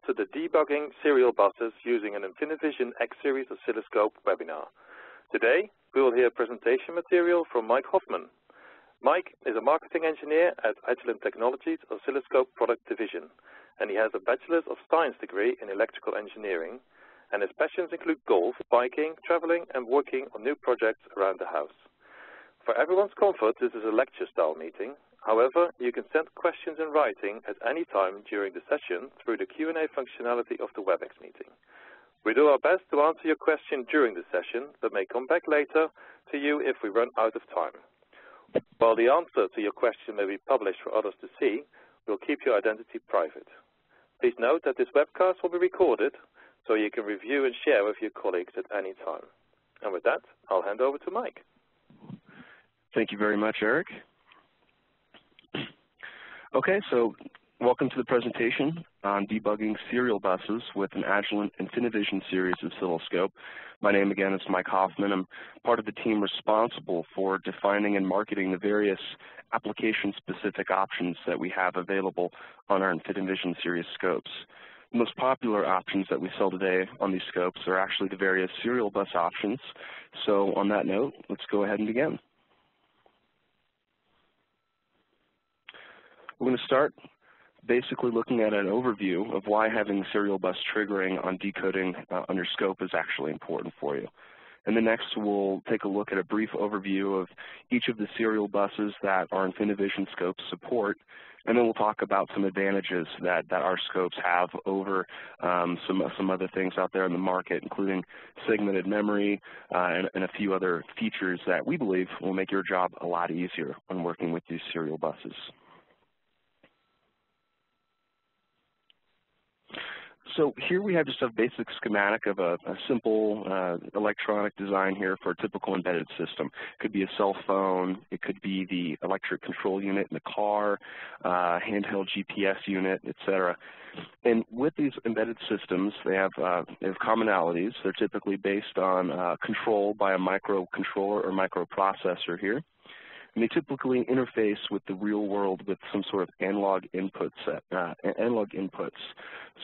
to the Debugging Serial Buses using an InfiniiVision X-Series Oscilloscope webinar. Today, we will hear presentation material from Mike Hoffman. Mike is a marketing engineer at Agilent Technologies Oscilloscope Product Division, and he has a Bachelor of Science degree in Electrical Engineering, and his passions include golf, biking, traveling, and working on new projects around the house. For everyone's comfort, this is a lecture-style meeting. However, you can send questions in writing at any time during the session through the Q&A functionality of the WebEx meeting. We do our best to answer your question during the session, but may come back later to you if we run out of time. While the answer to your question may be published for others to see, we'll keep your identity private. Please note that this webcast will be recorded, so you can review and share with your colleagues at any time. And with that, I'll hand over to Mike. Thank you very much, Eric. Okay, so welcome to the presentation on debugging serial buses with an Agilent InfiniiVision series oscilloscope. My name again is Mike Hoffman. I'm part of the team responsible for defining and marketing the various application-specific options that we have available on our InfiniiVision series scopes. The most popular options that we sell today on these scopes are actually the various serial bus options. So on that note, let's go ahead and begin. We're going to start basically looking at an overview of why having serial bus triggering on decoding under scope is actually important for you. And then next we'll take a look at a brief overview of each of the serial buses that our InfiniiVision scopes support, and then we'll talk about some advantages that our scopes have over some other things out there in the market, including segmented memory and a few other features that we believe will make your job a lot easier when working with these serial buses. So here we have just a basic schematic of a simple electronic design here for a typical embedded system. It could be a cell phone, it could be the electric control unit in the car, handheld GPS unit, etc. And with these embedded systems, they have commonalities. They're typically based on control by a microcontroller or microprocessor here. And they typically interface with the real world with some sort of analog inputs,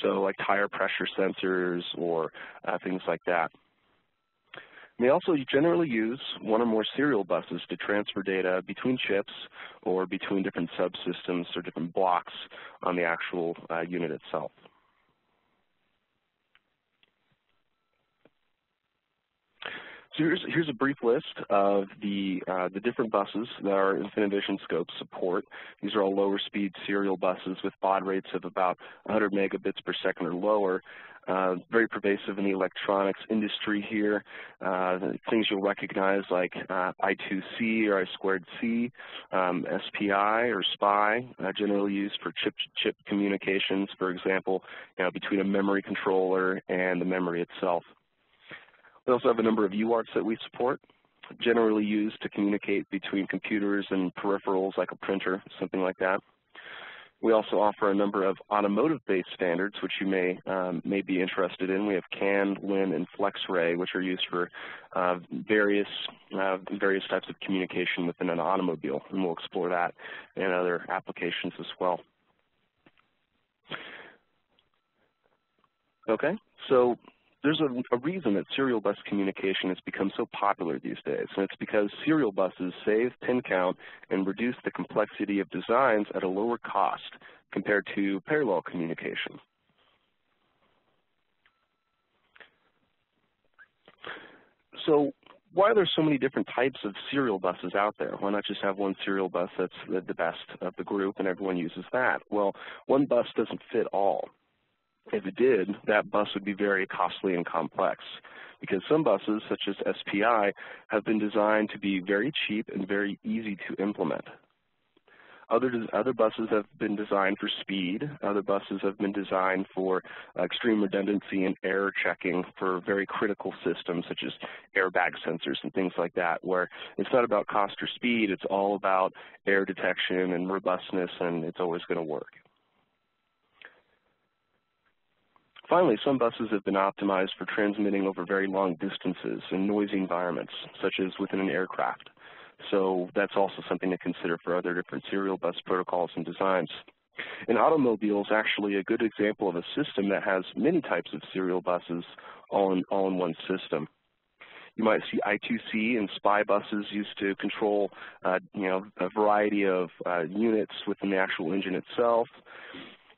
so like tire pressure sensors or things like that. And they also generally use one or more serial buses to transfer data between chips or between different subsystems or different blocks on the actual unit itself. So here's a brief list of the different buses that our InfiniiVision scopes support. These are all lower speed serial buses with baud rates of about 100 megabits per second or lower. Very pervasive in the electronics industry here. Things you'll recognize like I2C or I2C, SPI or SPI, generally used for chip-to-chip communications, for example, between a memory controller and the memory itself. We also have a number of UARTs that we support, generally used to communicate between computers and peripherals like a printer, something like that. We also offer a number of automotive-based standards, which you may be interested in. We have CAN, LIN, and FlexRay, which are used for various types of communication within an automobile, and we'll explore that in other applications as well. Okay, so there's a reason that serial bus communication has become so popular these days, and it's because serial buses save pin count and reduce the complexity of designs at a lower cost compared to parallel communication. So why are there so many different types of serial buses out there? Why not just have one serial bus that's the best of the group and everyone uses that? Well, one bus doesn't fit all. If it did, that bus would be very costly and complex, because some buses, such as SPI, have been designed to be very cheap and very easy to implement. Other buses have been designed for speed. Other buses have been designed for extreme redundancy and error checking for very critical systems, such as airbag sensors and things like that, where it's not about cost or speed, it's all about error detection and robustness, and it's always going to work. Finally, some buses have been optimized for transmitting over very long distances in noisy environments, such as within an aircraft. So that's also something to consider for other different serial bus protocols and designs. An automobile is actually a good example of a system that has many types of serial buses all in one system. You might see I2C and SPI buses used to control, a variety of units within the actual engine itself.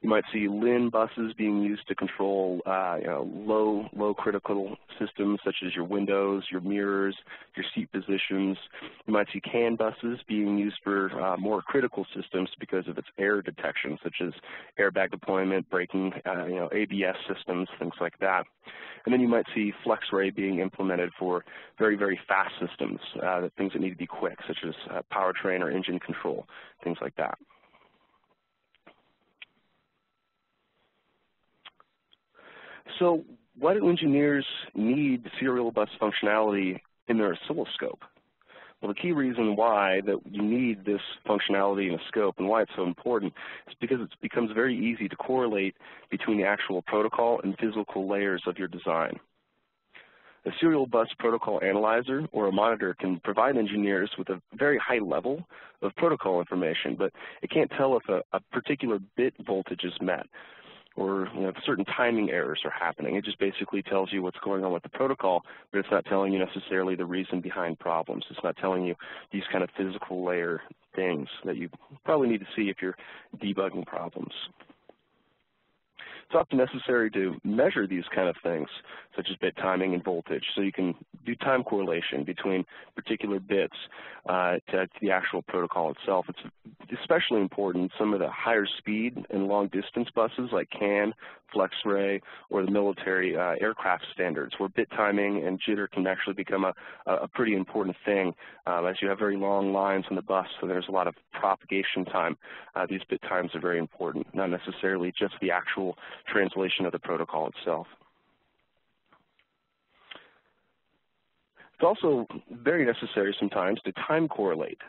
You might see LIN buses being used to control low critical systems such as your windows, your mirrors, your seat positions. You might see CAN buses being used for more critical systems because of its error detection, such as airbag deployment, braking, ABS systems, things like that. And then you might see FlexRay being implemented for very, very fast systems, things that need to be quick, such as powertrain or engine control, things like that. So why do engineers need serial bus functionality in their oscilloscope? Well, the key reason why that you need this functionality in a scope and why it's so important is because it becomes very easy to correlate between the actual protocol and physical layers of your design. A serial bus protocol analyzer or a monitor can provide engineers with a very high level of protocol information, but it can't tell if a particular bit voltage is met, or certain timing errors are happening. It just basically tells you what's going on with the protocol, but it's not telling you necessarily the reason behind problems. It's not telling you these kind of physical layer things that you probably need to see if you're debugging problems. It's often necessary to measure these kind of things, such as bit timing and voltage, so you can do time correlation between particular bits to the actual protocol itself. It's especially important in some of the higher speed and long distance buses like CAN, FlexRay, or the military aircraft standards, where bit timing and jitter can actually become a pretty important thing as you have very long lines on the bus, so there's a lot of propagation time. These bit times are very important, not necessarily just the actual translation of the protocol itself. It's also very necessary sometimes to time correlate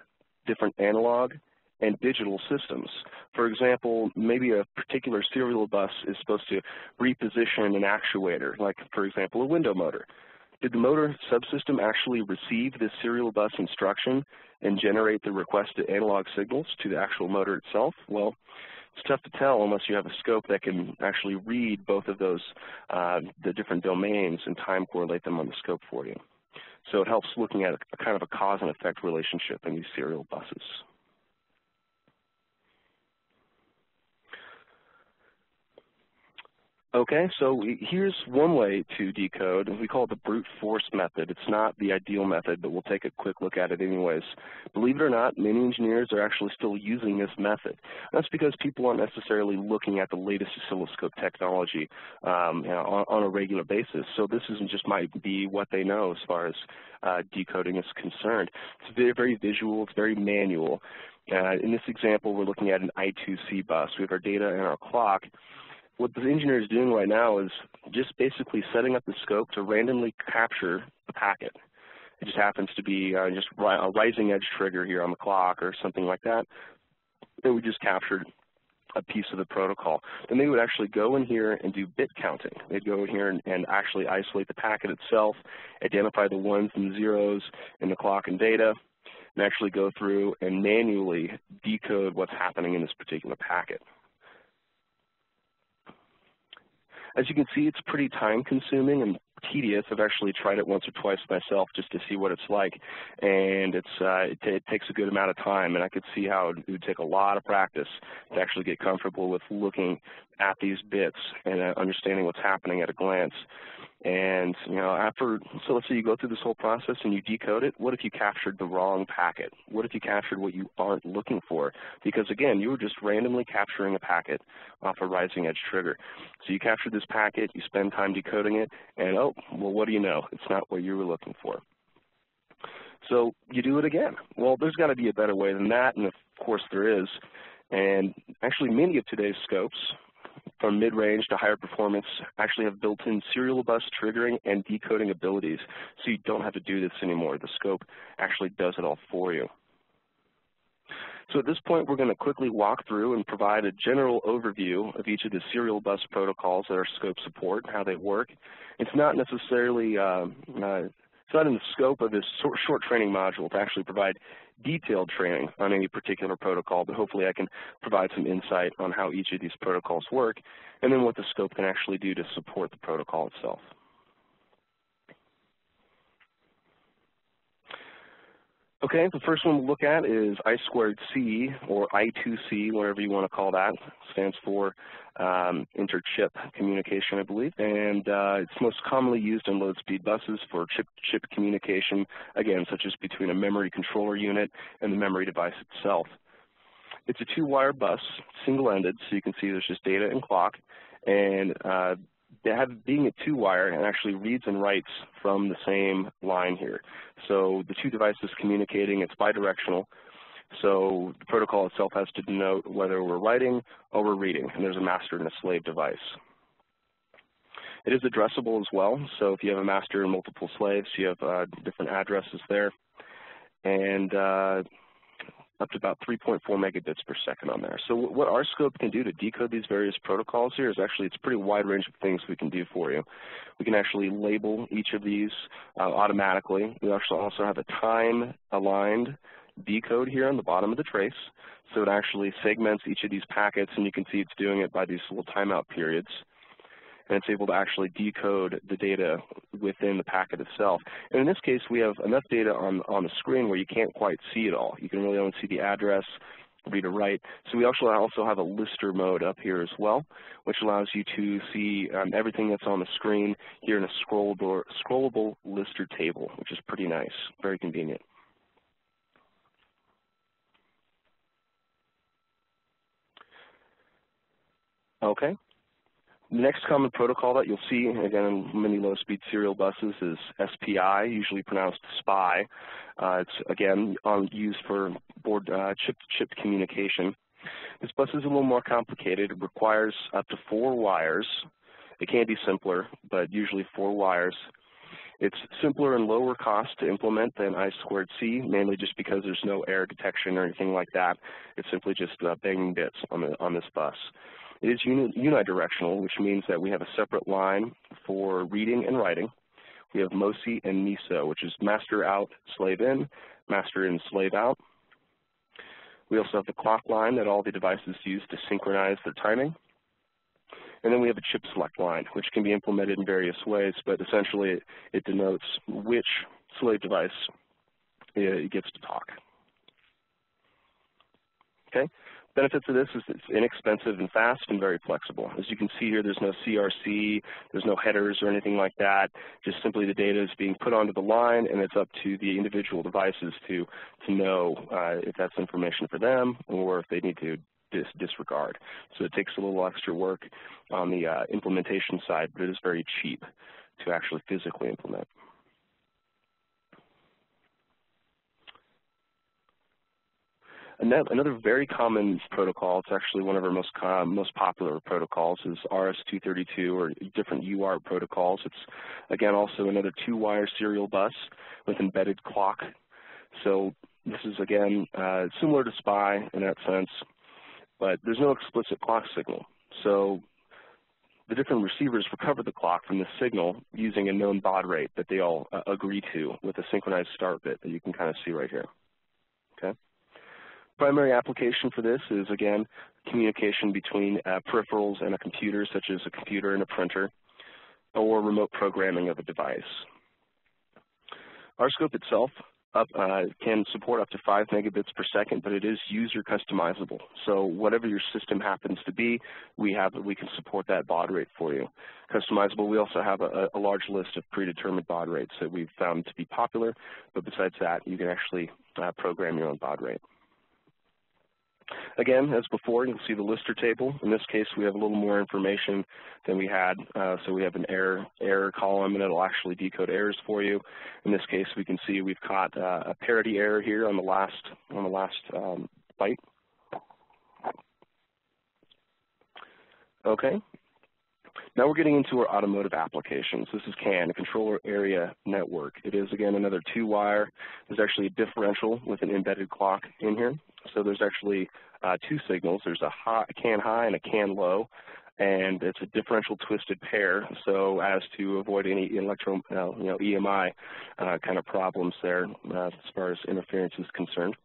different analog and digital systems. For example, maybe a particular serial bus is supposed to reposition an actuator, like, for example, a window motor. Did the motor subsystem actually receive this serial bus instruction and generate the requested analog signals to the actual motor itself? Well, it's tough to tell unless you have a scope that can actually read both of those, the different domains, and time correlate them on the scope for you. So it helps looking at a kind of a cause and effect relationship in these serial buses. Okay, so here's one way to decode, and we call it the brute force method. It's not the ideal method, but we'll take a quick look at it anyways. Believe it or not, many engineers are actually still using this method. That's because people aren't necessarily looking at the latest oscilloscope technology on a regular basis. So this isn't just might be what they know as far as decoding is concerned. It's very, very visual. It's very manual. In this example, we're looking at an I2C bus. We have our data and our clock. What the engineer is doing right now is just basically setting up the scope to randomly capture the packet. It just happens to be just a rising edge trigger here on the clock or something like that. And we just captured a piece of the protocol. Then they would actually go in here and do bit counting. They'd go in here and actually isolate the packet itself, identify the ones and zeros in the clock and data, and actually go through and manually decode what's happening in this particular packet. As you can see, it's pretty time-consuming and tedious. I've actually tried it once or twice myself just to see what it's like, and it takes a good amount of time, and I could see how it would take a lot of practice to actually get comfortable with looking at these bits and understanding what's happening at a glance. And so let's say you go through this whole process and you decode it. What if you captured the wrong packet? What if you captured what you aren't looking for? Because again, you were just randomly capturing a packet off a rising edge trigger. So you captured this packet, you spend time decoding it, and oh, well, what do you know? It's not what you were looking for. So you do it again. Well, there's got to be a better way than that, and of course there is. And actually many of today's scopes, from mid-range to higher performance, actually have built-in serial bus triggering and decoding abilities, so you don't have to do this anymore. The scope actually does it all for you. So at this point, we're going to quickly walk through and provide a general overview of each of the serial bus protocols that our scopes support, how they work. It's not necessarily, it's not in the scope of this short training module to actually provide detailed training on any particular protocol, but hopefully I can provide some insight on how each of these protocols work and then what the scope can actually do to support the protocol itself. Okay, the first one we'll look at is I2C, or I2C, whatever you want to call that. It stands for inter-chip communication, I believe, and it's most commonly used in low-speed buses for chip-to-chip communication, again, such as between a memory controller unit and the memory device itself. It's a two-wire bus, single-ended, so you can see there's just data and clock, and being a two-wire, it actually reads and writes from the same line here. So the two devices communicating, it's bidirectional. So the protocol itself has to denote whether we're writing or we're reading, and there's a master and a slave device. It is addressable as well, so if you have a master and multiple slaves, you have different addresses there. And up to about 3.4 megabits per second on there. So what our scope can do to decode these various protocols here is actually, it's a pretty wide range of things we can do for you. We can actually label each of these automatically. We also have a time-aligned decode here on the bottom of the trace. So it actually segments each of these packets, and you can see it's doing it by these little timeout periods. And it's able to actually decode the data within the packet itself. And in this case, we have enough data on the screen where you can't quite see it all. You can really only see the address, read or write. So we also have a lister mode up here as well, which allows you to see everything that's on the screen here in a scrollable lister table, which is pretty nice, very convenient. Okay. The next common protocol that you'll see, again, in many low-speed serial buses is SPI, usually pronounced SPI. It's, again, used for board chip-to-chip communication. This bus is a little more complicated. It requires up to 4 wires. It can be simpler, but usually 4 wires. It's simpler and lower cost to implement than I2C, mainly just because there's no error detection or anything like that. It's simply just banging bits on this bus. It is unidirectional, which means that we have a separate line for reading and writing. We have MOSI and MISO, which is master out, slave in, master in, slave out. We also have the clock line that all the devices use to synchronize their timing. And then we have a chip select line, which can be implemented in various ways, but essentially it denotes which slave device it gets to talk. Okay. Benefits of this is it's inexpensive and fast and very flexible. As you can see here, there's no CRC, there's no headers or anything like that. Just simply the data is being put onto the line, and it's up to the individual devices to know if that's information for them or if they need to disregard. So it takes a little extra work on the implementation side, but it is very cheap to actually physically implement. Another very common protocol, it's actually one of our most popular protocols, is RS-232 or different UART protocols. It's, again, also another 2-wire serial bus with embedded clock. So this is, again, similar to SPI in that sense, but there's no explicit clock signal. So the different receivers recover the clock from the signal using a known baud rate that they all agree to with a synchronized start bit that you can kind of see right here. Okay. Primary application for this is, again, communication between peripherals and a computer, such as a computer and a printer, or remote programming of a device. Our scope itself can support up to 5 megabits per second, but it is user customizable. So whatever your system happens to be, we can support that baud rate for you. Customizable, we also have a large list of predetermined baud rates that we've found to be popular, but besides that, you can actually program your own baud rate. Again, as before, you'll see the lister table. In this case, we have a little more information than we had. So we have an error column, and it'll actually decode errors for you. In this case, we can see we've caught a parity error here on the last byte. Okay. Now we're getting into our automotive applications. This is CAN, a controller area network. It is, again, another 2-wire. There's actually a differential with an embedded clock in here. So there's actually 2 signals. There's a CAN high and a CAN low, and it's a differential twisted pair, so as to avoid any EMI kind of problems there as far as interference is concerned.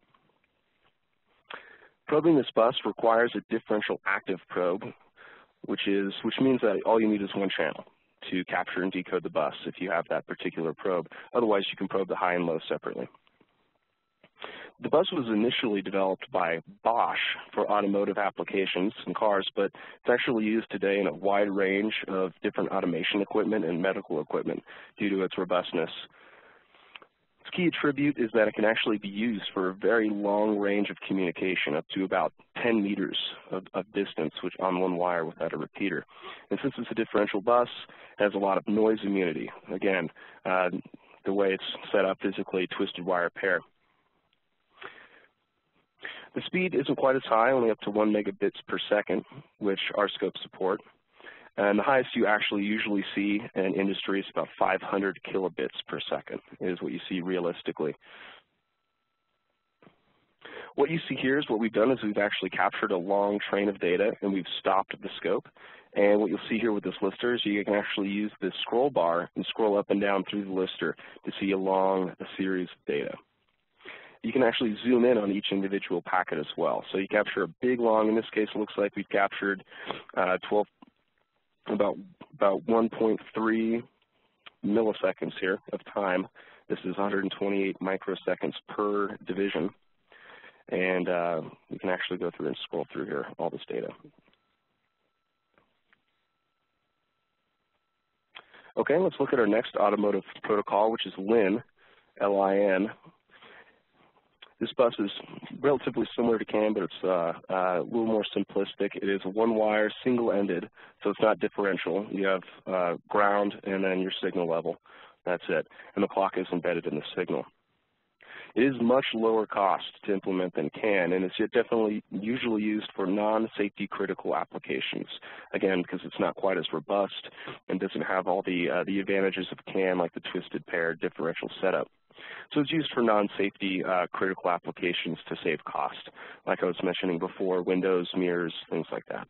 Probing this bus requires a differential active probe, which means that all you need is one channel to capture and decode the bus if you have that particular probe. Otherwise, you can probe the high and low separately. The bus was initially developed by Bosch for automotive applications in cars, but it's actually used today in a wide range of different automation equipment and medical equipment due to its robustness. Its key attribute is that it can actually be used for a very long range of communication, up to about 10 meters of distance, which on one wire without a repeater. And since it's a differential bus, it has a lot of noise immunity. Again, the way it's set up physically, twisted wire pair. The speed isn't quite as high, only up to 1 megabits per second, which our scopes support. And the highest you actually usually see in industry is about 500 kilobits per second is what you see realistically. What you see here is what we've done is we've actually captured a long train of data and we've stopped the scope. And what you'll see here with this lister is you can actually use this scroll bar and scroll up and down through the lister to see a series of data. You can actually zoom in on each individual packet as well. So you capture a big long, in this case it looks like we've captured about 1.3 milliseconds here of time. This is 128 microseconds per division. And we can actually go through and scroll through here all this data. Okay, let's look at our next automotive protocol, which is LIN, L-I-N. This bus is relatively similar to CAN, but it's a little more simplistic. It is a one-wire, single-ended, so it's not differential. You have ground and then your signal level. That's it. And the clock is embedded in the signal. It is much lower cost to implement than CAN, and it's definitely usually used for non-safety critical applications. Again, because it's not quite as robust and doesn't have all the advantages of CAN, like the twisted pair differential setup. So it's used for non-safety critical applications to save cost, like I was mentioning before, windows, mirrors, things like that.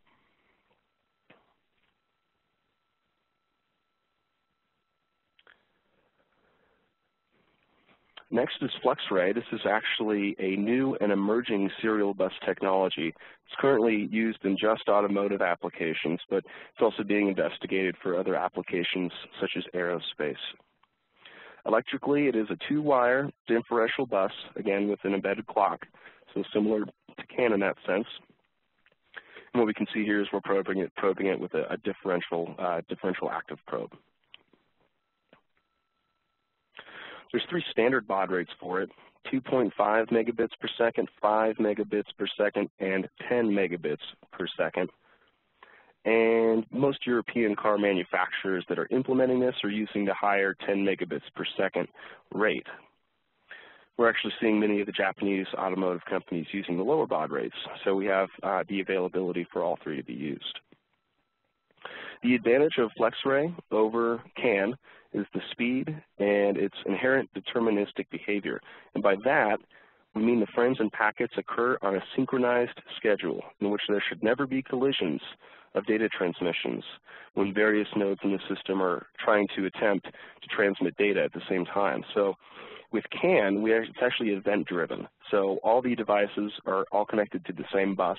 Next is FlexRay. This is actually a new and emerging serial bus technology. It's currently used in just automotive applications, but it's also being investigated for other applications such as aerospace. Electrically, it is a two-wire differential bus, again with an embedded clock, so similar to CAN in that sense. And what we can see here is we're probing it with a differential active probe. There's three standard baud rates for it: 2.5 megabits per second, 5 megabits per second, and 10 megabits per second. And most European car manufacturers that are implementing this are using the higher 10 megabits per second rate. We're actually seeing many of the Japanese automotive companies using the lower baud rates, so we have the availability for all three to be used. The advantage of FlexRay over CAN is the speed and its inherent deterministic behavior. And by that, we mean the frames and packets occur on a synchronized schedule in which there should never be collisions of data transmissions when various nodes in the system are trying to attempt to transmit data at the same time. So with CAN, it's actually event-driven. So all the devices are all connected to the same bus,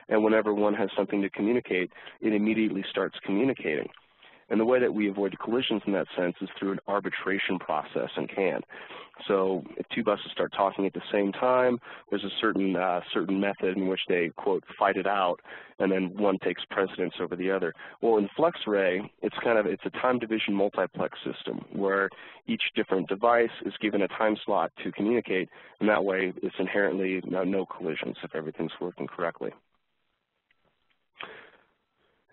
and whenever one has something to communicate, it immediately starts communicating. And the way that we avoid collisions in that sense is through an arbitration process in CAN. So if two buses start talking at the same time, there's a certain method in which they, quote, fight it out, and then one takes precedence over the other. Well, in FlexRay, it's a time division multiplex system where each different device is given a time slot to communicate, and that way it's inherently no collisions if everything's working correctly.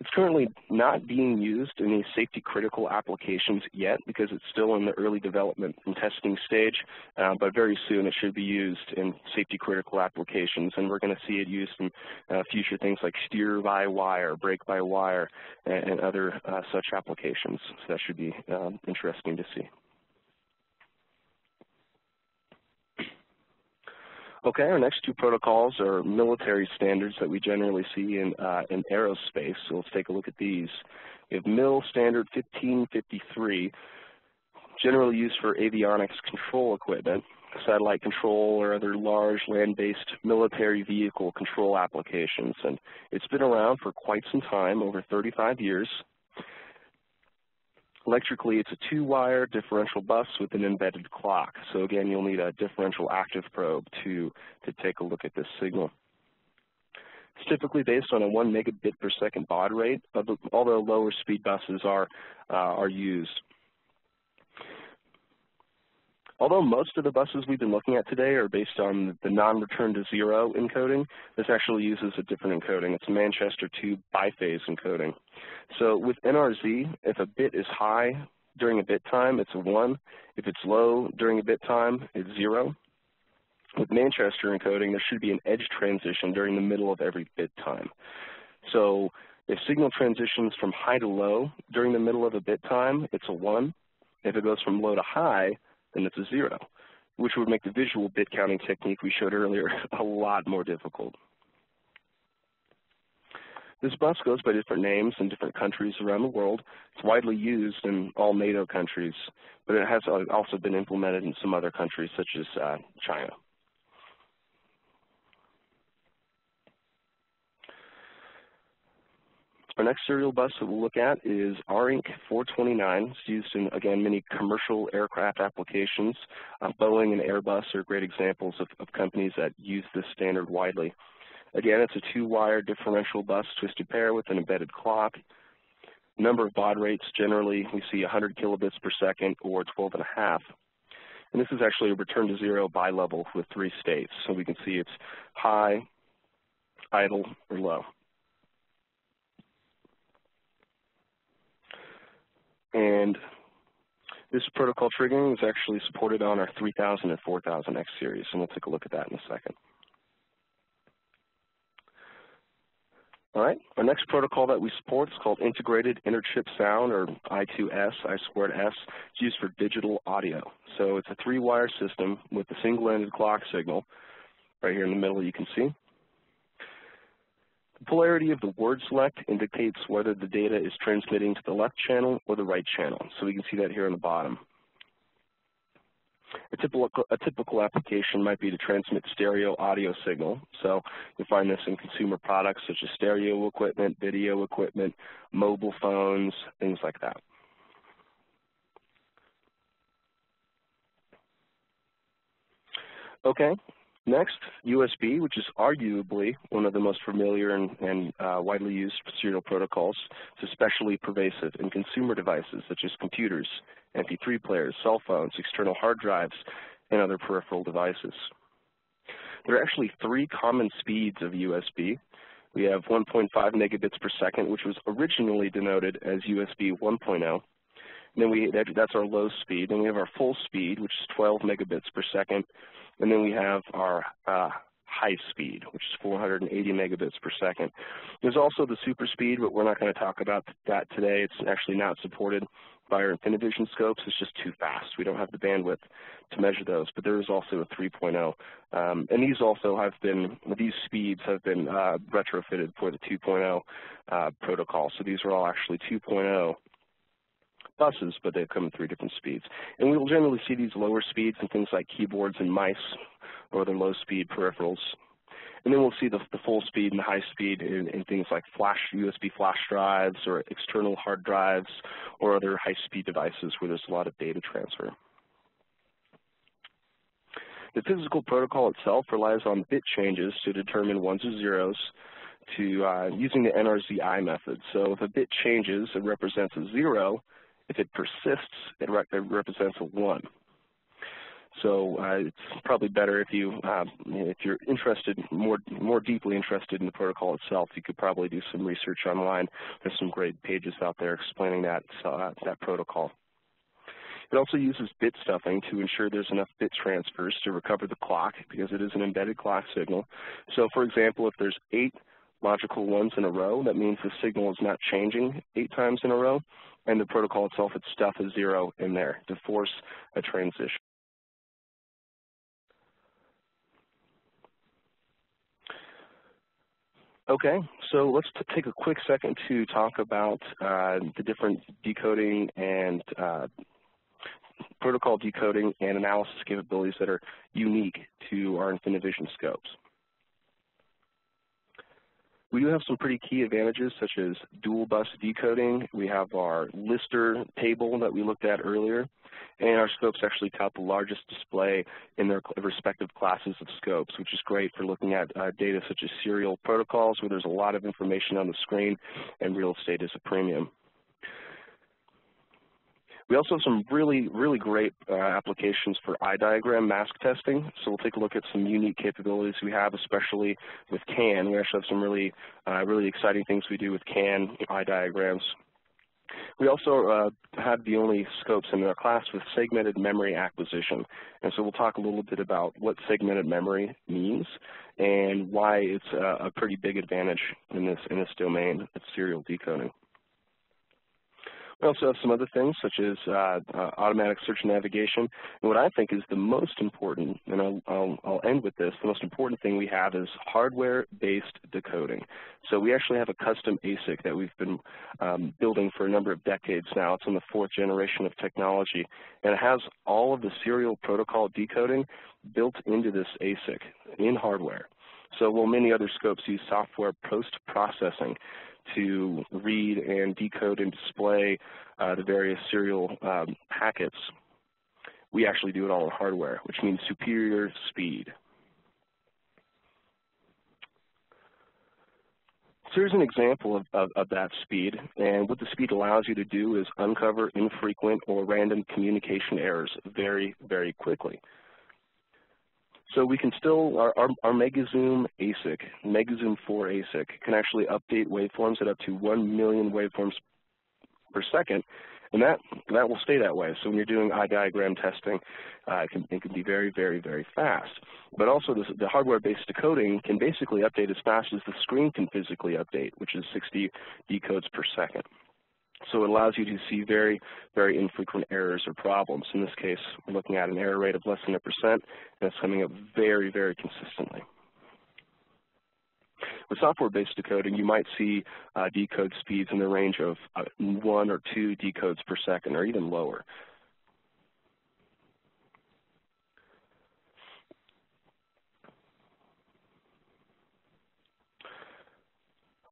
It's currently not being used in any safety critical applications yet because it's still in the early development and testing stage, but very soon it should be used in safety critical applications, and we're going to see it used in future things like steer by wire, brake by wire, and other such applications. So that should be interesting to see. Okay, our next two protocols are military standards that we generally see in aerospace, so let's take a look at these. We have MIL standard 1553, generally used for avionics control equipment. satellite control or other large land-based military vehicle control applications. And it's been around for quite some time, over 35 years. Electrically, it's a 2-wire differential bus with an embedded clock. So again, you'll need a differential active probe to take a look at this signal. It's typically based on a 1 megabit per second baud rate, although lower speed buses are used. Although most of the buses we've been looking at today are based on the non-return to zero encoding, this actually uses a different encoding. It's a Manchester tube biphase encoding. So with NRZ, if a bit is high during a bit time, it's a 1. If it's low during a bit time, it's 0. With Manchester encoding, there should be an edge transition during the middle of every bit time. So if signal transitions from high to low during the middle of a bit time, it's a 1. If it goes from low to high, then it's a 0, which would make the visual bit counting technique we showed earlier a lot more difficult. This bus goes by different names in different countries around the world. It's widely used in all NATO countries, but it has also been implemented in some other countries such as China. Our next serial bus that we'll look at is RINC 429. It's used in, again, many commercial aircraft applications. Boeing and Airbus are great examples of companies that use this standard widely. Again, it's a 2-wire differential bus twisted pair with an embedded clock. Number of baud rates, generally we see 100 kilobits per second or 12.5. And this is actually a return to zero bi-level with 3 states. So we can see it's high, idle, or low. And this protocol triggering is actually supported on our 3000 and 4000X series, and we'll take a look at that in a second. All right, our next protocol that we support is called Integrated Interchip Sound, or I2S, I2S. It's used for digital audio. So it's a 3-wire system with a single-ended clock signal. Right here in the middle you can see. The polarity of the word select indicates whether the data is transmitting to the left channel or the right channel. So we can see that here on the bottom. A typical application might be to transmit stereo audio signal. So you'll find this in consumer products such as stereo equipment, video equipment, mobile phones, things like that. Okay. Next, USB, which is arguably one of the most familiar and widely used serial protocols. It's especially pervasive in consumer devices such as computers, MP3 players, cell phones, external hard drives, and other peripheral devices. There are actually 3 common speeds of USB. We have 1.5 megabits per second, which was originally denoted as USB 1.0. And then that's our low speed. Then we have our full speed, which is 12 megabits per second. And then we have our high speed, which is 480 megabits per second. There's also the super speed, but we're not going to talk about that today. It's actually not supported by our InfiniiVision scopes. It's just too fast. We don't have the bandwidth to measure those. But there is also a 3.0. And these speeds have been retrofitted for the 2.0 protocol. So these are all actually 2.0 buses, but they come in 3 different speeds. And we will generally see these lower speeds in things like keyboards and mice or other low-speed peripherals. And then we'll see the full speed and the high speed in things like USB flash drives or external hard drives or other high-speed devices where there's a lot of data transfer. The physical protocol itself relies on bit changes to determine 1s or 0s using the NRZ-I method. So if a bit changes, it represents a 0. If it persists, it represents a 1. So it's probably better if you're interested, more deeply interested in the protocol itself, you could probably do some research online. There's some great pages out there explaining that protocol. It also uses bit stuffing to ensure there's enough bit transfers to recover the clock because it is an embedded clock signal. So for example, if there's 8 logical 1s in a row, that means the signal is not changing 8 times in a row. And the protocol itself, it stuff a 0 in there to force a transition. Okay, so let's take a quick second to talk about the different decoding and protocol decoding and analysis capabilities that are unique to our InfiniiVision scopes. We do have some pretty key advantages, such as dual bus decoding. We have our lister table that we looked at earlier, and our scopes actually tout the largest display in their respective classes of scopes, which is great for looking at data such as serial protocols, where there's a lot of information on the screen and real estate is a premium. We also have some really great applications for eye diagram mask testing. So we'll take a look at some unique capabilities we have, especially with CAN. We actually have some really exciting things we do with CAN eye diagrams. We also have the only scopes in our class with segmented memory acquisition. And so we'll talk a little bit about what segmented memory means and why it's a pretty big advantage in this domain of serial decoding. We also have some other things, such as automatic search and navigation. And what I think is the most important, and I'll end with this, the most important thing we have is hardware-based decoding. So we actually have a custom ASIC that we've been building for a number of decades now. It's in the 4th generation of technology, and it has all of the serial protocol decoding built into this ASIC in hardware. So while many other scopes use software post-processing to read and decode and display the various serial packets, we actually do it all in hardware, which means superior speed. So here's an example of that speed, and what the speed allows you to do is uncover infrequent or random communication errors very quickly. So we can still, our MegaZoom ASIC, MegaZoom 4 ASIC, can actually update waveforms at up to 1 million waveforms per second, and that will stay that way. So when you're doing eye diagram testing, it can be very fast. But also the hardware-based decoding can basically update as fast as the screen can physically update, which is 60 decodes per second. So it allows you to see very infrequent errors or problems. In this case, we're looking at an error rate of less than 1%, and it's coming up very consistently. With software-based decoding, you might see decode speeds in the range of 1 or 2 decodes per second, or even lower.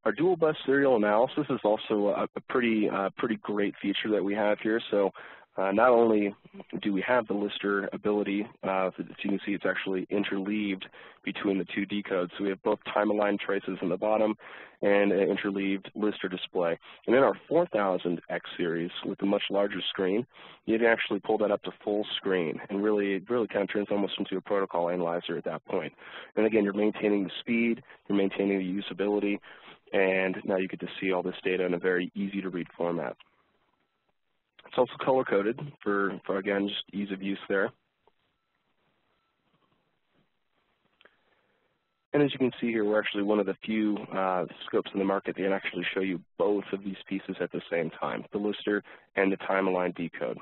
Our dual bus serial analysis is also a pretty great feature that we have here. So not only do we have the lister ability, as you can see it's actually interleaved between the 2 decodes. So we have both time-aligned traces in the bottom and an interleaved lister display. And in our 4000X series with a much larger screen, you can actually pull that up to full screen, and it really kind of turns almost into a protocol analyzer at that point. And again, you're maintaining the speed, you're maintaining the usability, and now you get to see all this data in a very easy-to-read format. It's also color-coded for, again, just ease of use there. And as you can see here, we're actually one of the few scopes in the market that can actually show you both of these pieces at the same time, the lister and the time-aligned decode.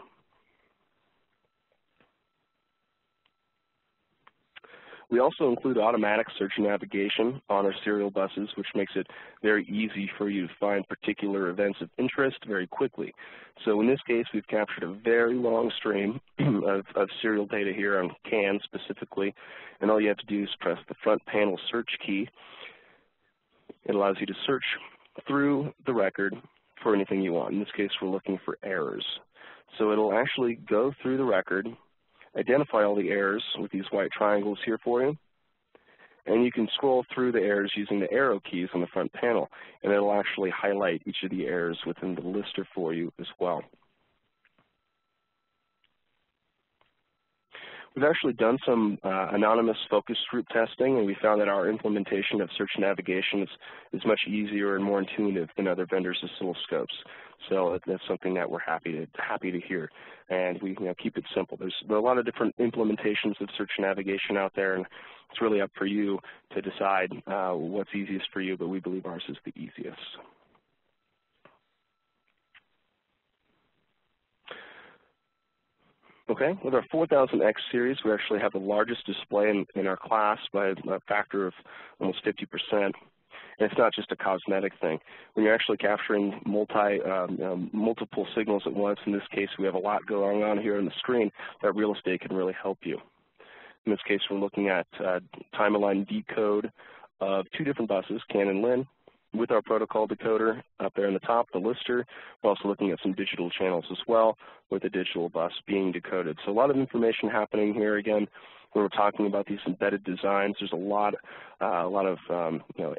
We also include automatic search and navigation on our serial buses, which makes it very easy for you to find particular events of interest very quickly. So in this case, we've captured a very long stream of serial data here on CAN specifically, and all you have to do is press the front panel search key. It allows you to search through the record for anything you want. In this case, we're looking for errors. So it'll actually go through the record, identify all the errors with these white triangles here for you, and you can scroll through the errors using the arrow keys on the front panel, and it'll actually highlight each of the errors within the lister for you as well. We've actually done some anonymous focus group testing, and we found that our implementation of search and navigation is much easier and more intuitive than other vendors' oscilloscopes. So that's something that we're happy to hear, and we keep it simple. There are a lot of different implementations of search and navigation out there, and it's really up for you to decide what's easiest for you, but we believe ours is the easiest. Okay, with our 4000X series, we actually have the largest display in our class by a factor of almost 50%. And it's not just a cosmetic thing. When you're actually capturing multiple signals at once, in this case we have a lot going on here on the screen, that real estate can really help you. In this case, we're looking at time-aligned decode of two different buses, CAN and LIN, with our protocol decoder up there in the top, the lister. We're also looking at some digital channels as well, with the digital bus being decoded. So a lot of information happening here. Again, when we're talking about these embedded designs, there's a lot of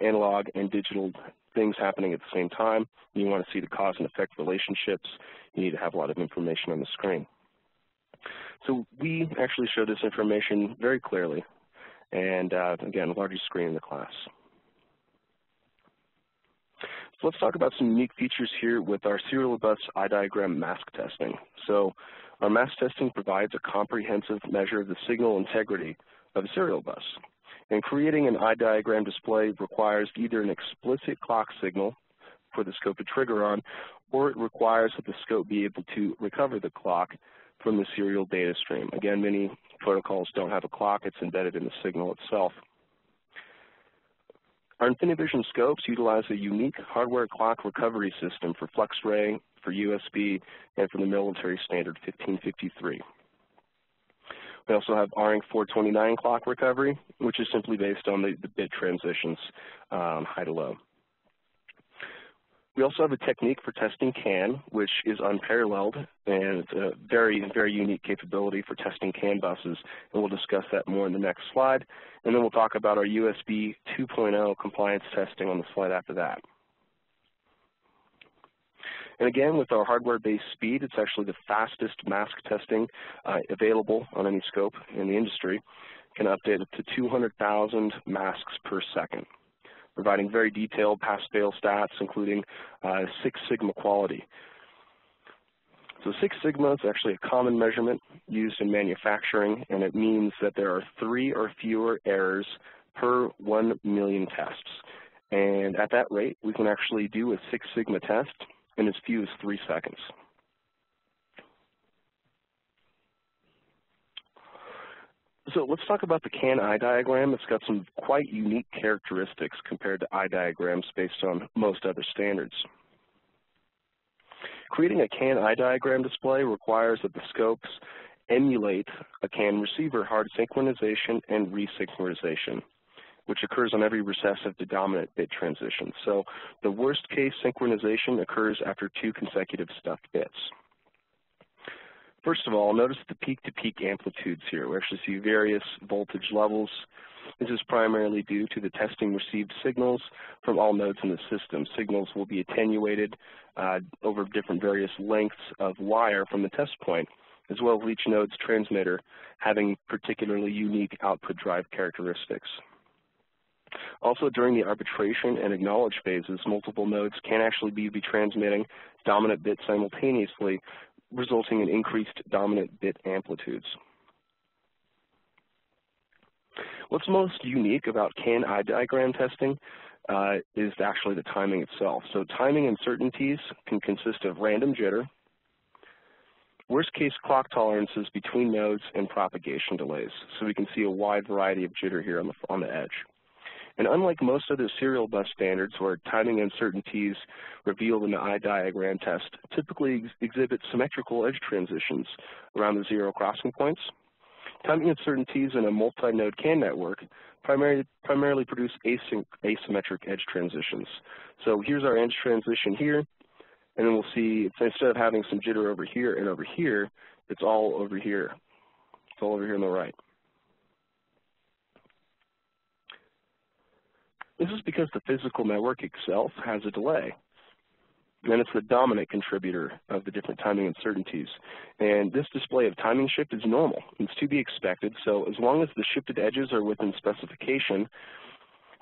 analog and digital things happening at the same time. You want to see the cause and effect relationships. You need to have a lot of information on the screen. So we actually show this information very clearly, and again, the largest screen in the class. So let's talk about some unique features here with our serial bus eye diagram mask testing. So our mask testing provides a comprehensive measure of the signal integrity of a serial bus. And creating an eye diagram display requires either an explicit clock signal for the scope to trigger on, or it requires that the scope be able to recover the clock from the serial data stream. Again, many protocols don't have a clock. It's embedded in the signal itself. Our InfiniiVision scopes utilize a unique hardware clock recovery system for FlexRay, for USB, and for the military standard 1553. We also have RNC 429 clock recovery, which is simply based on the bit transitions, high to low. We also have a technique for testing CAN, which is unparalleled, and it's a very, very unique capability for testing CAN buses, and we'll discuss that more in the next slide. And then we'll talk about our USB 2.0 compliance testing on the slide after that. And again, with our hardware-based speed, it's actually the fastest mask testing available on any scope in the industry. It can update up to 200,000 masks per second, providing very detailed pass-fail stats, including 6 sigma quality. So 6 sigma is actually a common measurement used in manufacturing, and it means that there are 3 or fewer errors per 1 million tests. And at that rate, we can actually do a 6 sigma test in as few as 3 seconds. So let's talk about the CAN eye diagram. It's got some quite unique characteristics compared to eye diagrams based on most other standards. Creating a CAN eye diagram display requires that the scopes emulate a CAN receiver hard synchronization and resynchronization, which occurs on every recessive to dominant bit transition. So the worst case synchronization occurs after 2 consecutive stuffed bits. First of all, notice the peak-to-peak amplitudes here. We actually see various voltage levels. This is primarily due to the testing received signals from all nodes in the system. Signals will be attenuated over different various lengths of wire from the test point, as well as each node's transmitter having particularly unique output drive characteristics. Also, during the arbitration and acknowledge phases, multiple nodes can actually be transmitting dominant bits simultaneously, resulting in increased dominant bit amplitudes. What's most unique about CAN eye diagram testing is actually the timing itself. So timing uncertainties can consist of random jitter, worst case clock tolerances between nodes, and propagation delays. So we can see a wide variety of jitter here on the edge. And unlike most other serial bus standards where timing uncertainties revealed in the eye diagram test typically exhibit symmetrical edge transitions around the 0 crossing points, timing uncertainties in a multi-node CAN network primarily produce asymmetric edge transitions. So here's our edge transition here, and then we'll see instead of having some jitter over here and over here, it's all over here. It's all over here on the right. This is because the physical network itself has a delay, and it's the dominant contributor of the different timing uncertainties. And this display of timing shift is normal. It's to be expected, so as long as the shifted edges are within specification,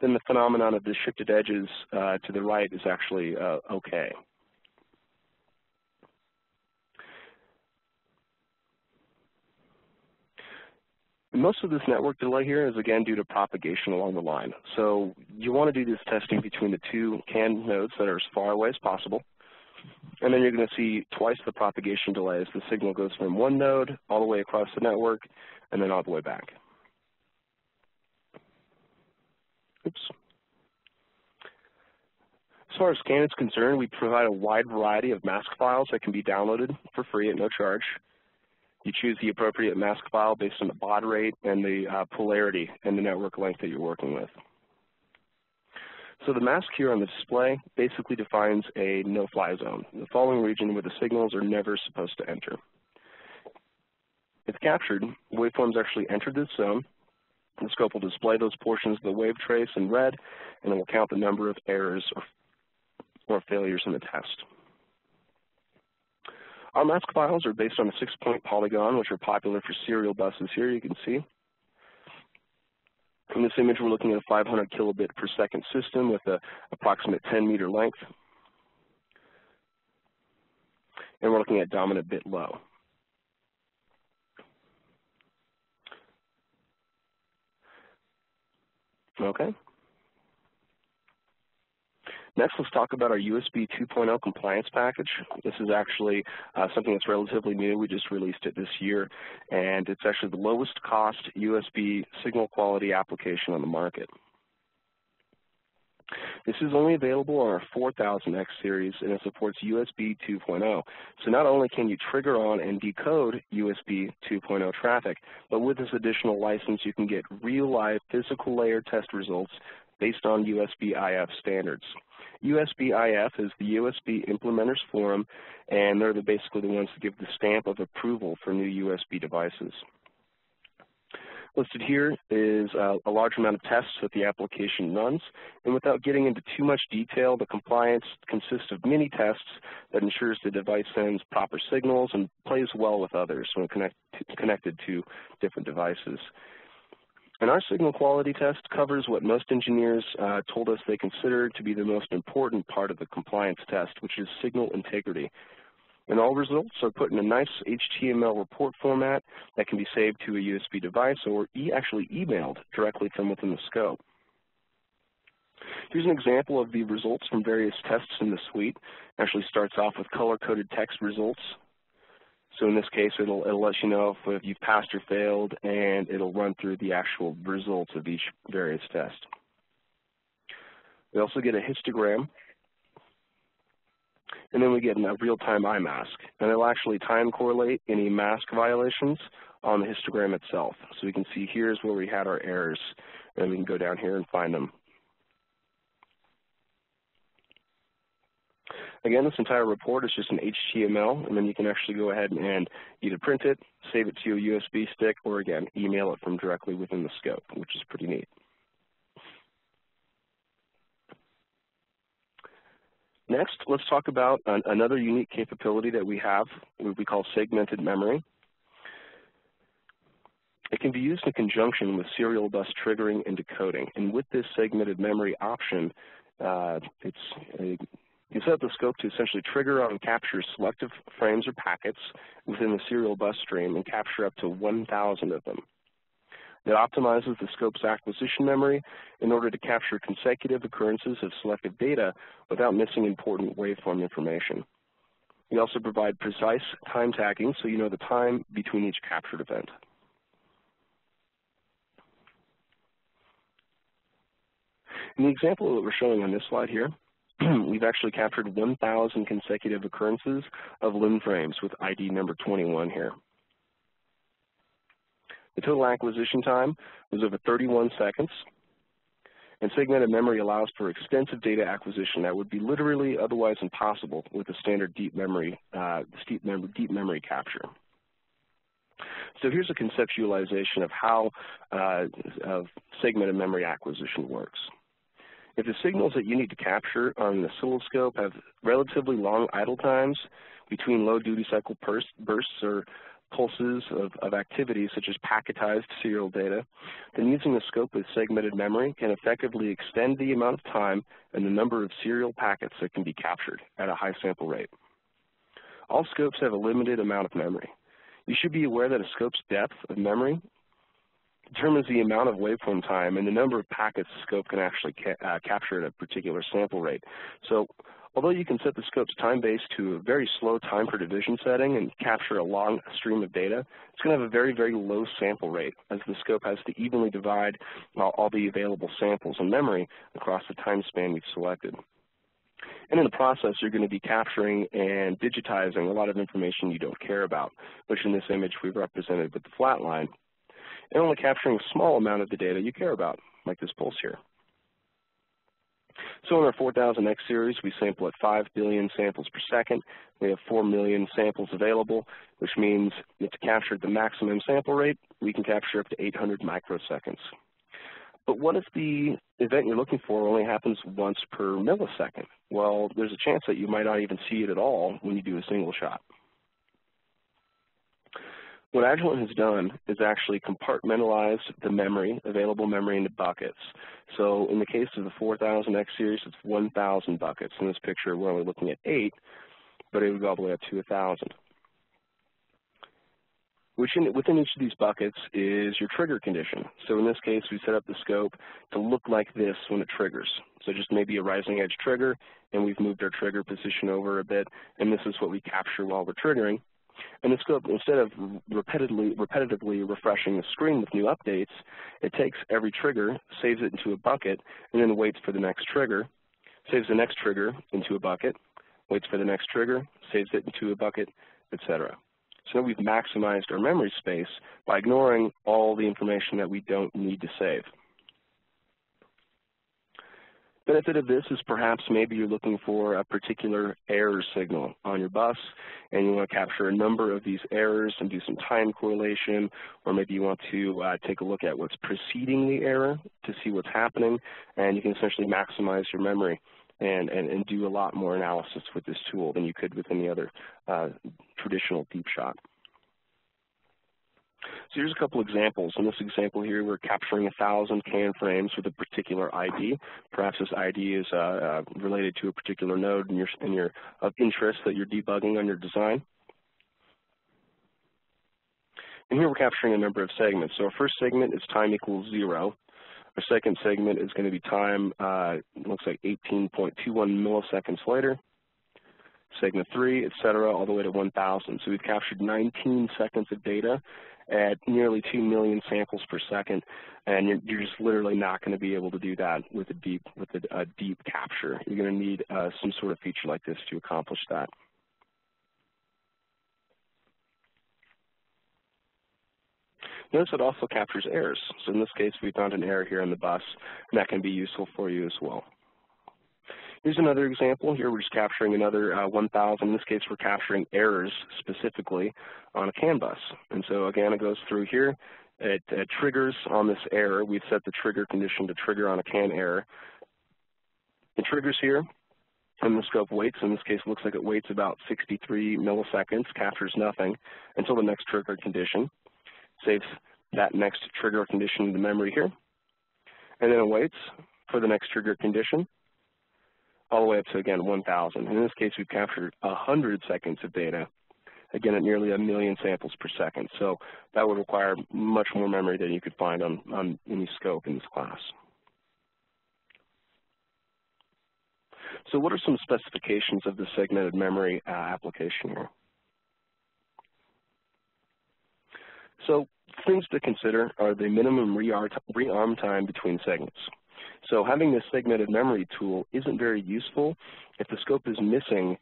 then the phenomenon of the shifted edges to the right is actually okay. Most of this network delay here is again due to propagation along the line. So you want to do this testing between the 2 CAN nodes that are as far away as possible. And then you're going to see twice the propagation delay as the signal goes from one node all the way across the network and then all the way back. Oops. far as scan is concerned, we provide a wide variety of mask files that can be downloaded for free at no charge. You choose the appropriate mask file based on the baud rate and the polarity and the network length that you're working with. So the mask here on the display basically defines a no-fly zone, the following region where the signals are never supposed to enter. If captured, waveforms actually enter this zone. The scope will display those portions of the wave trace in red, and it will count the number of errors or failures in the test. Our mask files are based on a 6-point polygon, which are popular for serial buses here, you can see. In this image, we're looking at a 500 kilobit per second system with an approximate 10-meter length. And we're looking at dominant bit low. Okay. Next, let's talk about our USB 2.0 compliance package. This is actually something that's relatively new. We just released it this year, and it's actually the lowest cost USB signal quality application on the market. This is only available on our 4000X series, and it supports USB 2.0. So not only can you trigger on and decode USB 2.0 traffic, but with this additional license, you can get real live physical layer test results based on USB IF standards. USB IF is the USB Implementers Forum, and they're basically the ones that give the stamp of approval for new USB devices. Listed here is a large amount of tests that the application runs, and without getting into too much detail, the compliance consists of many tests that ensures the device sends proper signals and plays well with others when connected to different devices. And our signal quality test covers what most engineers told us they consider to be the most important part of the compliance test, which is signal integrity. And all results are put in a nice HTML report format that can be saved to a USB device or actually emailed directly from within the scope. Here's an example of the results from various tests in the suite. It actually starts off with color-coded text results. So in this case, it'll let you know if you've passed or failed, and it'll run through the actual results of each various test. We also get a histogram, and then we get a real-time iMask. And it'll actually time correlate any mask violations on the histogram itself. So we can see here's where we had our errors, and we can go down here and find them. Again, this entire report is just an HTML, and then you can actually go ahead and either print it, save it to a USB stick, or again, email it from directly within the scope, which is pretty neat. Next, let's talk about another unique capability that we have, what we call segmented memory. It can be used in conjunction with serial bus triggering and decoding. And with this segmented memory option, you set up the scope to essentially trigger on and capture selective frames or packets within the serial bus stream and capture up to 1,000 of them. It optimizes the scope's acquisition memory in order to capture consecutive occurrences of selective data without missing important waveform information. We also provide precise time tagging so you know the time between each captured event. In the example that we're showing on this slide here, we've actually captured 1,000 consecutive occurrences of limb frames with ID number 21 here. The total acquisition time was over 31 seconds, and segmented memory allows for extensive data acquisition that would be literally otherwise impossible with a standard deep memory capture. So here's a conceptualization of how segmented memory acquisition works. If the signals that you need to capture on an oscilloscope have relatively long idle times between low duty cycle bursts or pulses of activity such as packetized serial data, then using a scope with segmented memory can effectively extend the amount of time and the number of serial packets that can be captured at a high sample rate. All scopes have a limited amount of memory. You should be aware that a scope's depth of memory determines the amount of waveform time and the number of packets the scope can actually capture at a particular sample rate. So although you can set the scope's time base to a very slow time per division setting and capture a long stream of data, it's going to have a very, very low sample rate as the scope has to evenly divide all the available samples in memory across the time span we've selected. And in the process, you're going to be capturing and digitizing a lot of information you don't care about, which in this image we've represented with the flat line, and only capturing a small amount of the data you care about, like this pulse here. So in our 4000X series, we sample at 5 billion samples per second. We have 4 million samples available, which means if to capture the maximum sample rate, we can capture up to 800 microseconds. But what if the event you're looking for only happens once per millisecond? Well, there's a chance that you might not even see it at all when you do a single shot. What Agilent has done is actually compartmentalized the memory, available memory, into buckets. So in the case of the 4000X series, it's 1,000 buckets. In this picture, we're only looking at 8, but it would go all the way up to 1,000. Within each of these buckets is your trigger condition. So in this case, we set up the scope to look like this when it triggers. So just maybe a rising edge trigger, and we've moved our trigger position over a bit, and this is what we capture while we're triggering. And the scope, instead of repetitively refreshing the screen with new updates, it takes every trigger, saves it into a bucket, and then waits for the next trigger, saves the next trigger into a bucket, waits for the next trigger, saves it into a bucket, etc. So we've maximized our memory space by ignoring all the information that we don't need to save. Benefit of this is perhaps maybe you're looking for a particular error signal on your bus, and you want to capture a number of these errors and do some time correlation, or maybe you want to take a look at what's preceding the error to see what's happening, and you can essentially maximize your memory and do a lot more analysis with this tool than you could with any other traditional deep shot. So here's a couple examples. In this example here, we're capturing 1,000 can frames with a particular ID. Perhaps this ID is related to a particular node in your of interest that you're debugging on your design. And here we're capturing a number of segments. So our first segment is time equals 0. Our second segment is going to be time, looks like 18.21 milliseconds later. Segment 3, et cetera, all the way to 1,000. So we've captured 19 seconds of data at nearly 2 million samples per second, and you're just literally not going to be able to do that with a deep capture. You're going to need some sort of feature like this to accomplish that. Notice it also captures errors. So in this case, we found an error here in the bus, and that can be useful for you as well. Here's another example. Here we're just capturing another 1,000. In this case, we're capturing errors specifically on a CAN bus. And so again, it goes through here. It triggers on this error. We've set the trigger condition to trigger on a CAN error. It triggers here, and the scope waits. In this case, it looks like it waits about 63 milliseconds, captures nothing until the next trigger condition. Saves that next trigger condition in the memory here. And then it waits for the next trigger condition, all the way up to, again, 1,000. In this case, we've captured 100 seconds of data, again, at nearly 1 million samples per second. So that would require much more memory than you could find on any scope in this class. So what are some specifications of the segmented memory application here? So things to consider are the minimum rearm time between segments. So having this segmented memory tool isn't very useful if the scope is missing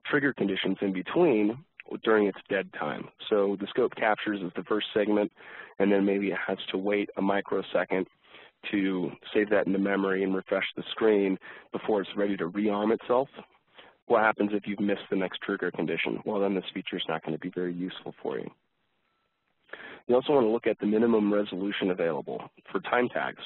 trigger conditions in between during its dead time. So the scope captures as the first segment, and then maybe it has to wait a microsecond to save that into memory and refresh the screen before it's ready to rearm itself. What happens if you've missed the next trigger condition? Well, then this feature is not going to be very useful for you. You also want to look at the minimum resolution available for time tags.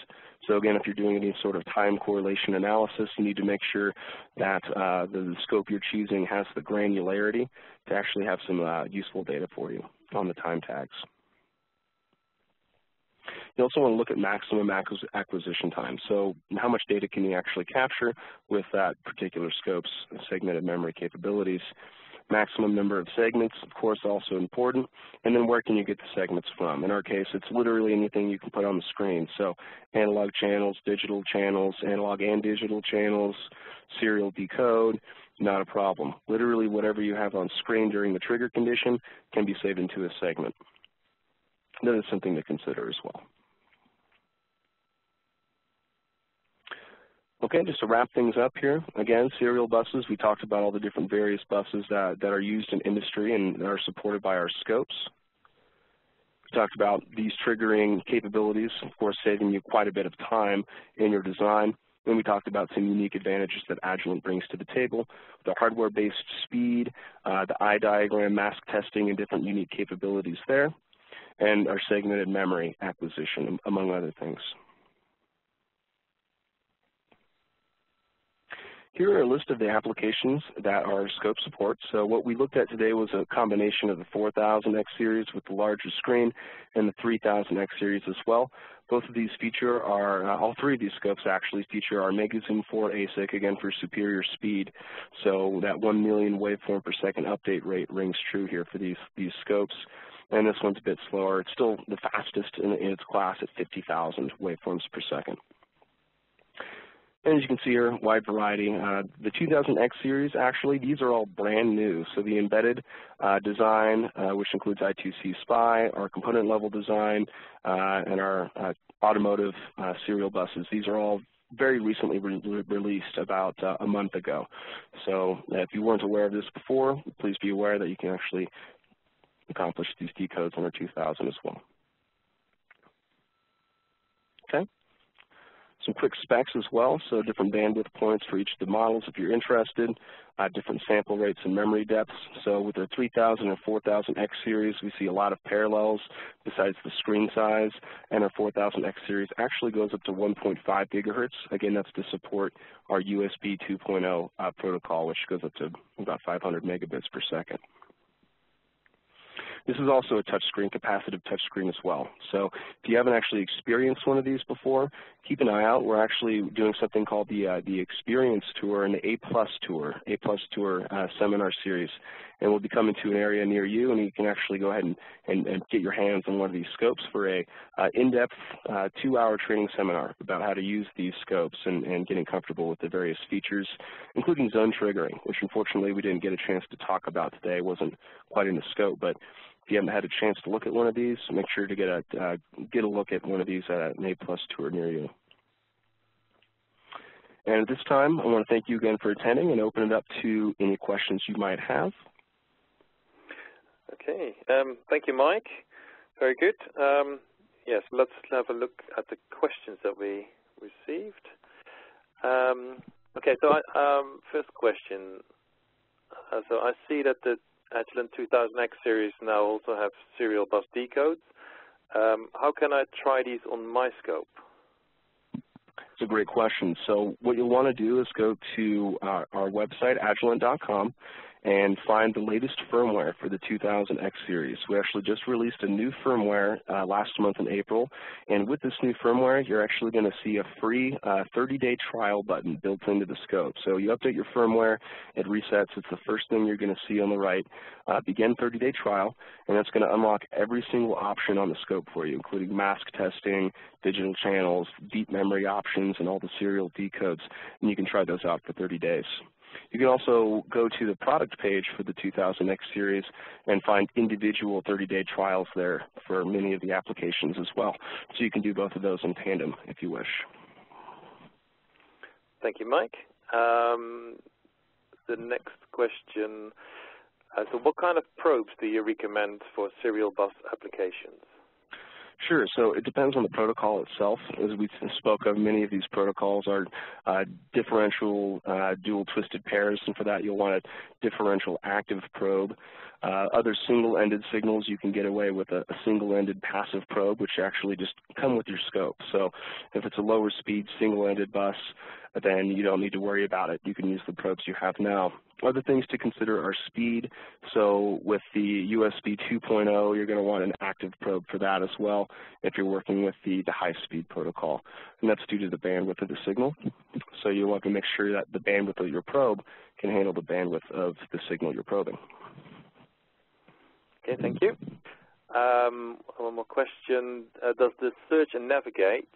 So again, if you're doing any sort of time correlation analysis, you need to make sure that the scope you're choosing has the granularity to actually have some useful data for you on the time tags. You also want to look at maximum acquisition time. So how much data can you actually capture with that particular scope's segmented memory capabilities? Maximum number of segments, of course, also important. And then where can you get the segments from? In our case, it's literally anything you can put on the screen. So analog channels, digital channels, analog and digital channels, serial decode, not a problem. Literally whatever you have on screen during the trigger condition can be saved into a segment. That is something to consider as well. Okay, just to wrap things up here, again, serial buses, we talked about all the different various buses that are used in industry and are supported by our scopes. We talked about these triggering capabilities, of course, saving you quite a bit of time in your design. And we talked about some unique advantages that Agilent brings to the table, the hardware-based speed, the eye diagram, mask testing, and different unique capabilities there, and our segmented memory acquisition, among other things. Here are a list of the applications that our scope supports. So what we looked at today was a combination of the 4000X series with the larger screen and the 3000X series as well. Both of these feature our, all three of these scopes actually feature our MegaZoom 4 ASIC, again for superior speed. So that 1 million waveform per second update rate rings true here for these scopes. And this one's a bit slower. It's still the fastest in its class at 50,000 waveforms per second. And as you can see here, wide variety. The 2000X series, actually, these are all brand new. So the embedded design, which includes I2C SPI, our component level design, and our automotive serial buses, these are all very recently released about a month ago. So if you weren't aware of this before, please be aware that you can actually accomplish these decodes on our 2000 as well. Okay. Some quick specs as well, so different bandwidth points for each of the models if you're interested, different sample rates and memory depths. So with the 3000 and 4000X series, we see a lot of parallels besides the screen size, and our 4000X series actually goes up to 1.5 gigahertz. Again, that's to support our USB 2.0 protocol, which goes up to about 500 megabits per second. This is also a touchscreen, capacitive touchscreen as well. So if you haven't actually experienced one of these before, keep an eye out. We're actually doing something called the Experience Tour and the A+ Tour, seminar series. And we'll be coming to an area near you, and you can actually go ahead and get your hands on one of these scopes for a in-depth 2-hour training seminar about how to use these scopes and getting comfortable with the various features, including zone triggering, which unfortunately we didn't get a chance to talk about today. It wasn't quite in the scope, but if you haven't had a chance to look at one of these, make sure to get a look at one of these at an A+ Tour near you. And at this time, I want to thank you again for attending and open it up to any questions you might have. Okay, thank you, Mike. Very good. Yes, let's have a look at the questions that we received. Okay, so first question. So I see that the Agilent 2000X series now also have serial bus decodes. How can I try these on my scope? It's a great question. So what you'll want to do is go to our website, agilent.com, and find the latest firmware for the 2000X series. We actually just released a new firmware last month in April, and with this new firmware, you're actually going to see a free 30-day trial button built into the scope. So you update your firmware, it resets, it's the first thing you're going to see on the right. Begin 30-day trial, and that's going to unlock every single option on the scope for you, including mask testing, digital channels, deep memory options, and all the serial decodes, and you can try those out for 30 days. You can also go to the product page for the 2000X series and find individual 30-day trials there for many of the applications as well. So you can do both of those in tandem if you wish. Thank you, Mike. The next question, so what kind of probes do you recommend for serial bus applications? Sure. So it depends on the protocol itself. As we spoke of, many of these protocols are differential dual twisted pairs, and for that you'll want a differential active probe. Other single-ended signals, you can get away with a single-ended passive probe, which actually just come with your scope. So if it's a lower speed single-ended bus, then you don't need to worry about it. You can use the probes you have now. Other things to consider are speed. So with the USB 2.0, you're going to want an active probe for that as well if you're working with the high-speed protocol. And that's due to the bandwidth of the signal. So you want to make sure that the bandwidth of your probe can handle the bandwidth of the signal you're probing. Okay, thank you. One more question. Does the search and navigate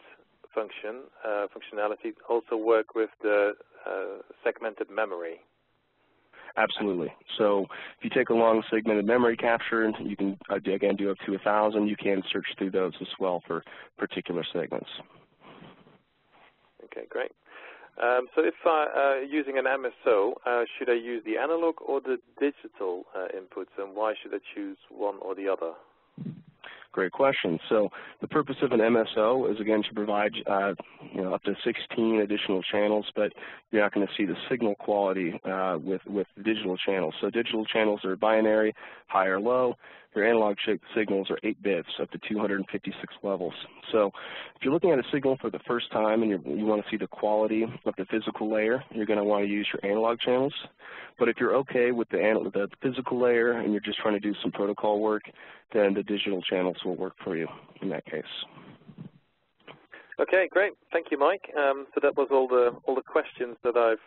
functionality also work with the segmented memory? Absolutely. So if you take a long segmented memory capture, you can, again, do up to 1,000. You can search through those as well for particular segments. Okay, great. So if using an MSO, should I use the analog or the digital inputs, and why should I choose one or the other? Great question. So the purpose of an MSO is, again, to provide up to 16 additional channels, but you're not going to see the signal quality with digital channels. So digital channels are binary, high or low. Your analog signals are 8 bits, up to 256 levels. So if you're looking at a signal for the first time and you want to see the quality of the physical layer, you're going to want to use your analog channels. But if you're okay with the physical layer and you're just trying to do some protocol work, then the digital channels will work for you in that case. Okay, great. Thank you, Mike. So that was all the questions that I've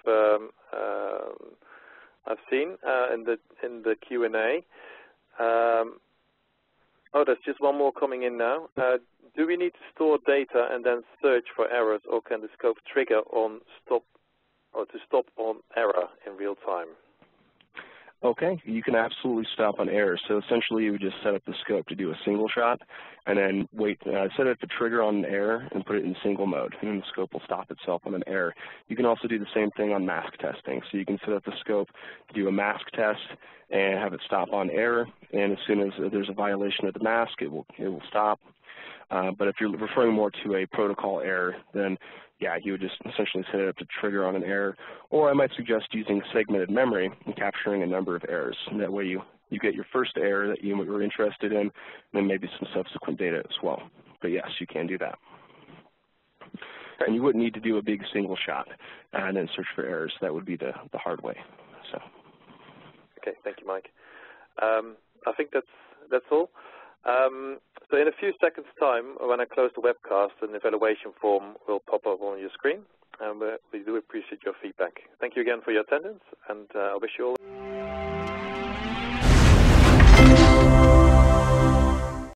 seen in the Q&A. Oh, there's just one more coming in now. Do we need to store data and then search for errors, or can the scope trigger on stop on error in real time? Okay, you can absolutely stop on error. So essentially, you would just set up the scope to do a single shot, and then set it to trigger on an error and put it in single mode, and then the scope will stop itself on an error. You can also do the same thing on mask testing. So you can set up the scope to do a mask test and have it stop on error, and as soon as there's a violation of the mask, it will stop. But if you're referring more to a protocol error, then yeah, you would just essentially set it up to trigger on an error. Or I might suggest using segmented memory and capturing a number of errors. And that way you get your first error that you were interested in, and then maybe some subsequent data as well. But yes, you can do that. And you wouldn't need to do a big single shot and then search for errors. That would be the hard way. So. Okay, thank you, Mike. I think that's all. So in a few seconds' time, when I close the webcast, an evaluation form will pop up on your screen, and we do appreciate your feedback. Thank you again for your attendance, and I wish you all